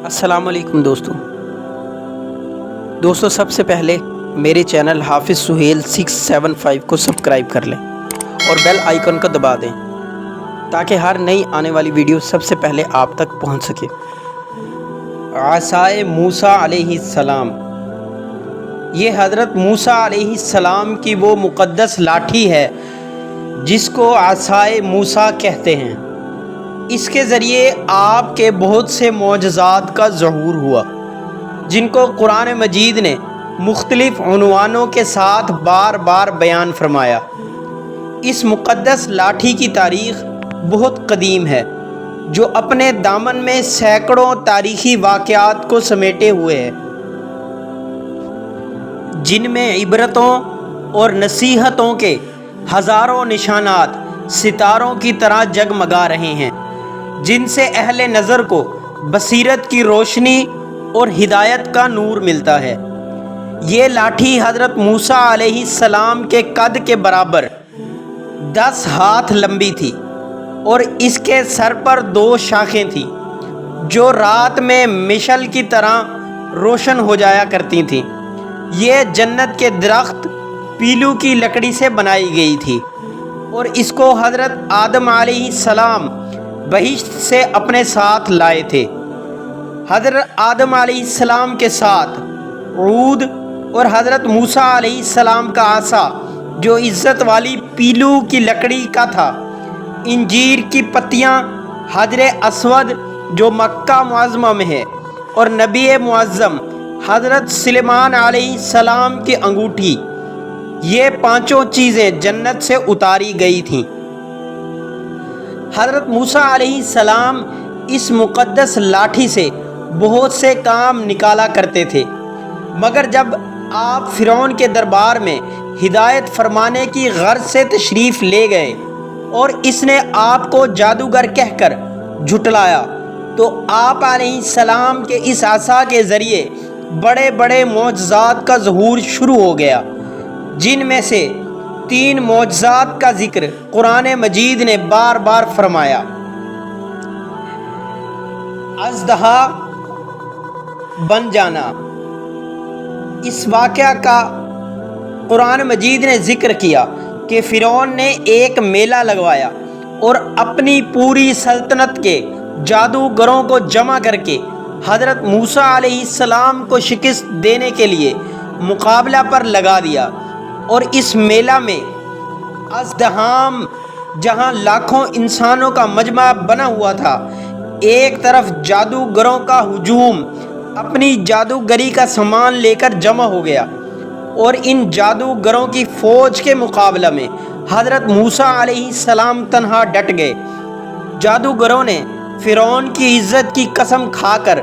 السلام علیکم دوستو سب سے پہلے میرے چینل حافظ سہیل 675 کو سبسکرائب کر لیں اور بیل آئیکن کو دبا دیں تاکہ ہر نئی آنے والی ویڈیو سب سے پہلے آپ تک پہنچ سکے۔ عصائے موسیٰ علیہ السلام، یہ حضرت موسیٰ علیہ السلام کی وہ مقدس لاٹھی ہے جس کو عصائے موسیٰ کہتے ہیں۔ اس کے ذریعے آپ کے بہت سے معجزات کا ظہور ہوا جن کو قرآن مجید نے مختلف عنوانوں کے ساتھ بار بار بیان فرمایا۔ اس مقدس لاٹھی کی تاریخ بہت قدیم ہے جو اپنے دامن میں سینکڑوں تاریخی واقعات کو سمیٹے ہوئے ہے، جن میں عبرتوں اور نصیحتوں کے ہزاروں نشانات ستاروں کی طرح جگمگا رہے ہیں، جن سے اہل نظر کو بصیرت کی روشنی اور ہدایت کا نور ملتا ہے۔ یہ لاٹھی حضرت موسیٰ علیہ السلام کے قد کے برابر 10 ہاتھ لمبی تھی اور اس کے سر پر 2 شاخیں تھیں جو رات میں مشعل کی طرح روشن ہو جایا کرتی تھیں۔ یہ جنت کے درخت پیلو کی لکڑی سے بنائی گئی تھی اور اس کو حضرت آدم علیہ السلام بہشت سے اپنے ساتھ لائے تھے۔ حضرت آدم علیہ السلام کے ساتھ عود اور حضرت موسیٰ علیہ السلام کا عصا جو عزت والی پیلو کی لکڑی کا تھا، انجیر کی پتیاں، حجر اسود جو مکہ معظمہ میں ہے، اور نبی معظم حضرت سلیمان علیہ السلام کی انگوٹھی، یہ 5 چیزیں جنت سے اتاری گئی تھیں۔ حضرت موسیٰ علیہ السلام اس مقدس لاٹھی سے بہت سے کام نکالا کرتے تھے، مگر جب آپ فرعون کے دربار میں ہدایت فرمانے کی غرض سے تشریف لے گئے اور اس نے آپ کو جادوگر کہہ کر جھٹلایا تو آپ علیہ السلام کے اس عصا کے ذریعے بڑے بڑے معجزات کا ظہور شروع ہو گیا، جن میں سے 3 معجزات کا ذکر قرآن مجید نے بار بار فرمایا۔ اژدہا بن جانا، اس واقعہ کا قرآن مجید نے ذکر کیا کہ فرعون نے ایک میلہ لگوایا اور اپنی پوری سلطنت کے جادوگروں کو جمع کر کے حضرت موسیٰ علیہ السلام کو شکست دینے کے لیے مقابلہ پر لگا دیا، اور اس میلہ میں ازدحام، جہاں لاکھوں انسانوں کا مجمع بنا ہوا تھا، ایک طرف جادوگروں کا ہجوم اپنی جادوگری کا سامان لے کر جمع ہو گیا، اور ان جادوگروں کی فوج کے مقابلہ میں حضرت موسیٰ علیہ السلام تنہا ڈٹ گئے۔ جادوگروں نے فرعون کی عزت کی قسم کھا کر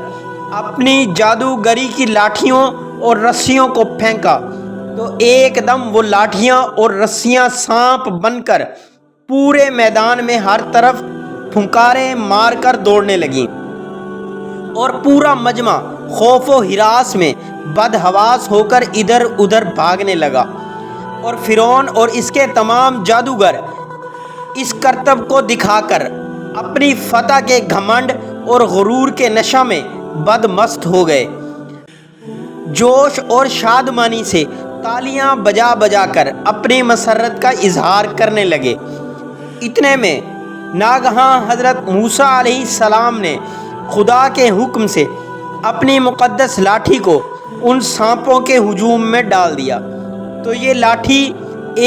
اپنی جادوگری کی لاٹھیوں اور رسیوں کو پھینکا تو ایک دم وہ لاٹھیاں اور رسیاں سانپ بن کر پورے میدان میں ہر طرف پھنکاریں مار کر دوڑنے لگیں، اور پورا مجمع خوف و ہراس میں بدحواس ہو کر ادھر ادھر بھاگنے لگا، اور فرعون اور اس کے تمام جادوگر اس کرتب کو دکھا کر اپنی فتح کے گھمنڈ اور غرور کے نشہ میں بدمست ہو گئے۔ جوش اور شادمانی سے تالیاں بجا بجا کر اپنی مسرت کا اظہار کرنے لگے۔ اتنے میں ناگہاں حضرت موسیٰ علیہ السلام نے خدا کے حکم سے اپنی مقدس لاٹھی کو ان سانپوں کے ہجوم میں ڈال دیا، تو یہ لاٹھی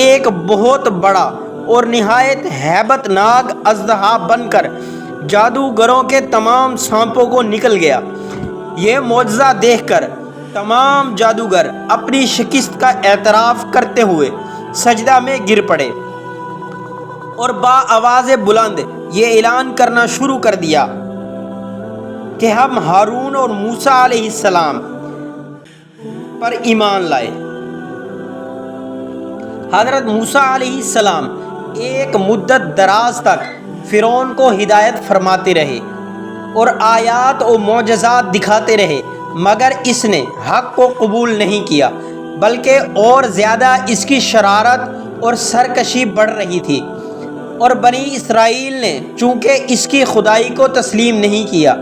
ایک بہت بڑا اور نہایت ہیبت ناک اژدہا بن کر جادوگروں کے تمام سانپوں کو نکل گیا۔ یہ معجزہ دیکھ کر تمام جادوگر اپنی شکست کا اعتراف کرتے ہوئے سجدہ میں گر پڑے اور بآواز بلند یہ اعلان کرنا شروع کر دیا کہ ہم ہارون اور موسیٰ علیہ السلام پر ایمان لائے۔ حضرت موسیٰ علیہ السلام ایک مدت دراز تک فرعون کو ہدایت فرماتے رہے اور آیات و معجزات دکھاتے رہے، مگر اس نے حق کو قبول نہیں کیا، بلکہ اور زیادہ اس کی شرارت اور سرکشی بڑھ رہی تھی، اور بنی اسرائیل نے چونکہ اس کی خدائی کو تسلیم نہیں کیا،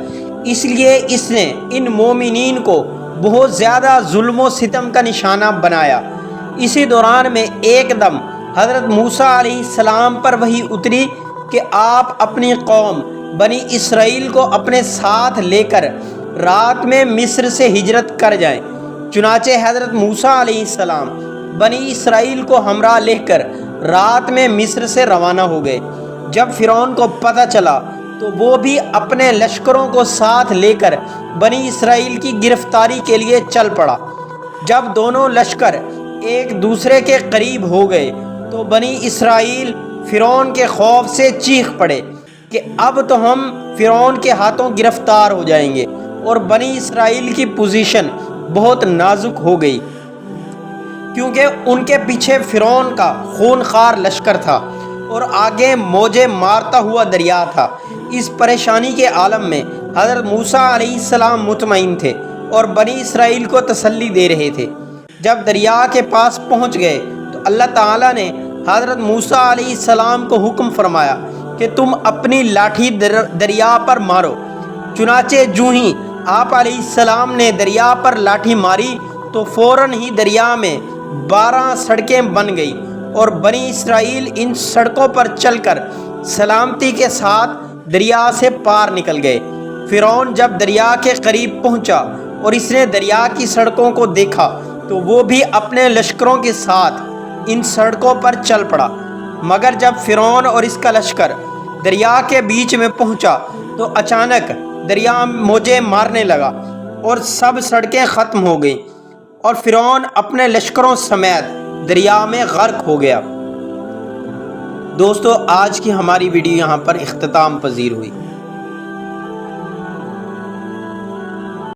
اس لیے اس نے ان مومنین کو بہت زیادہ ظلم و ستم کا نشانہ بنایا۔ اسی دوران میں ایک دم حضرت موسیٰ علیہ السلام پر وحی اتری کہ آپ اپنی قوم بنی اسرائیل کو اپنے ساتھ لے کر رات میں مصر سے ہجرت کر جائیں۔ چنانچہ حضرت موسیٰ علیہ السلام بنی اسرائیل کو ہمراہ لے کر رات میں مصر سے روانہ ہو گئے۔ جب فرعون کو پتہ چلا تو وہ بھی اپنے لشکروں کو ساتھ لے کر بنی اسرائیل کی گرفتاری کے لیے چل پڑا۔ جب دونوں لشکر ایک دوسرے کے قریب ہو گئے تو بنی اسرائیل فرعون کے خوف سے چیخ پڑے کہ اب تو ہم فرعون کے ہاتھوں گرفتار ہو جائیں گے، اور بنی اسرائیل کی پوزیشن بہت نازک ہو گئی، کیونکہ ان کے پیچھے فرعون کا خونخوار لشکر تھا اور آگے موجیں مارتا ہوا دریا تھا۔ اس پریشانی کے عالم میں حضرت موسیٰ علیہ السلام مطمئن تھے اور بنی اسرائیل کو تسلی دے رہے تھے۔ جب دریا کے پاس پہنچ گئے تو اللہ تعالیٰ نے حضرت موسیٰ علیہ السلام کو حکم فرمایا کہ تم اپنی لاٹھی دریا پر مارو۔ چنانچہ جو ہی آپ علیہ السلام نے دریا پر لاٹھی ماری تو فوراً ہی دریا میں 12 سڑکیں بن گئی اور بنی اسرائیل ان سڑکوں پر چل کر سلامتی کے ساتھ دریا سے پار نکل گئے۔ فرعون جب دریا کے قریب پہنچا اور اس نے دریا کی سڑکوں کو دیکھا تو وہ بھی اپنے لشکروں کے ساتھ ان سڑکوں پر چل پڑا، مگر جب فرعون اور اس کا لشکر دریا کے بیچ میں پہنچا تو اچانک دریا موجیں مارنے لگا اور سب سڑکیں ختم ہو گئیں اور فرعون اپنے لشکروں سمیت دریا میں غرق ہو گیا۔ دوستو، آج کی ہماری ویڈیو یہاں پر اختتام پذیر ہوئی۔